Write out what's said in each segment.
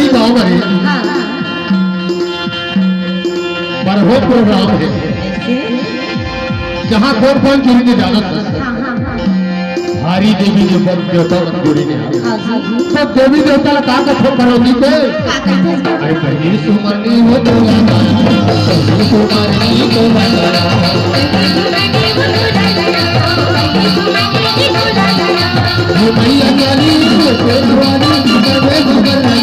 ही गाँव में बरहो प्रोग्राम है जहाँ कौन कौन जुड़ी ने जाना था भारी देवी देवता जुड़ी ने तो देवी देवता का कथो करोगी के अरे पहली सुमरनी हो तो सुमरनी तो मैया जानी पेटवानी करवे गुगरनी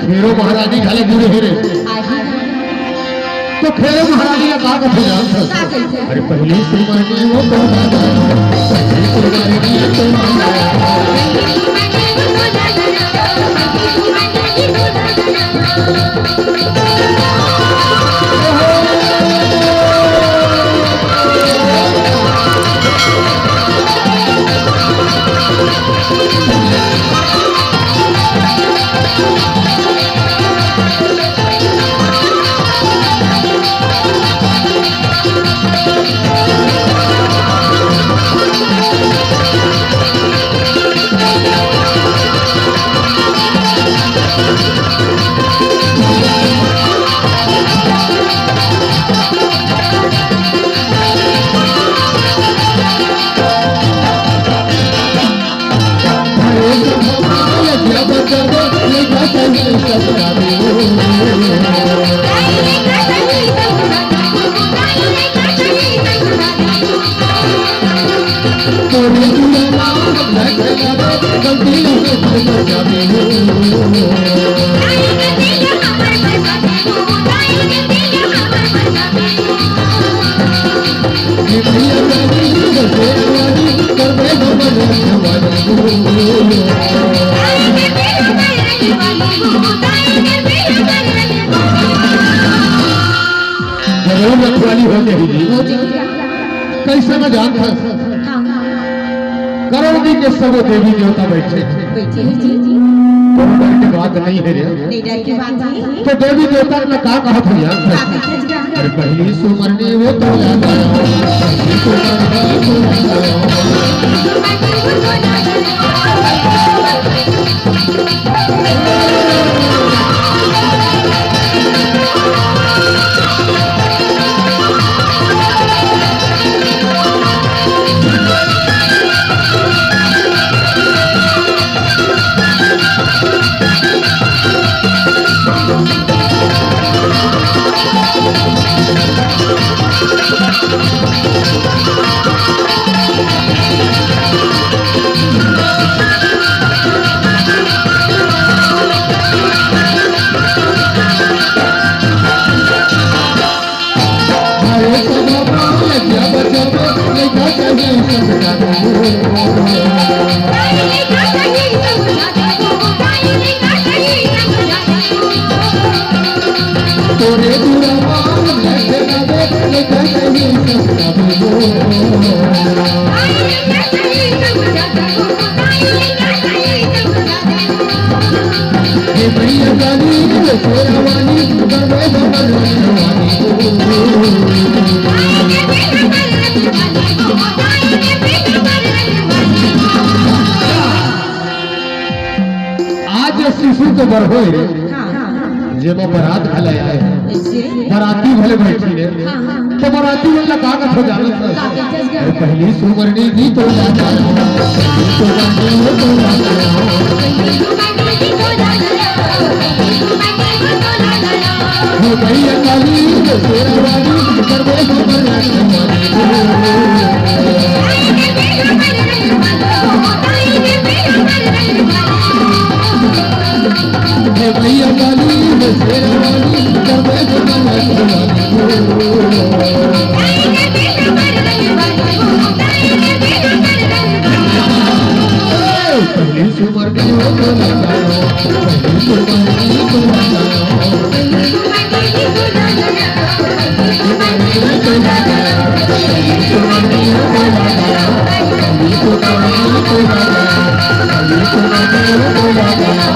खेरो महारानी खाले जुड़े हेरे तो खेरो महारानी का का कथे जानता अरे पहली सुमरनी वो तो पहली सुमरनी तो कैसे मैं जानता करोड़ दी के सब देवी देवता बैठे के बात नहीं है रे तो देवी देवता ने का कहा था यार अरे पहली सुमरनी वो तो शिशु तो बरहो जे में बारात भले आए बाराती भले बैठी रे तो बाराती वाला का हो जानत है पहली सुमरनी दी तो जाता हो गई काली तेरा वाली करवे भैया काली तेरा वाली करवे पहली सुमरनी हो तो लगाओ पहली सुमरनी तो लगाओ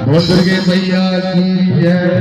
बोल दुर्गे मैया की जय।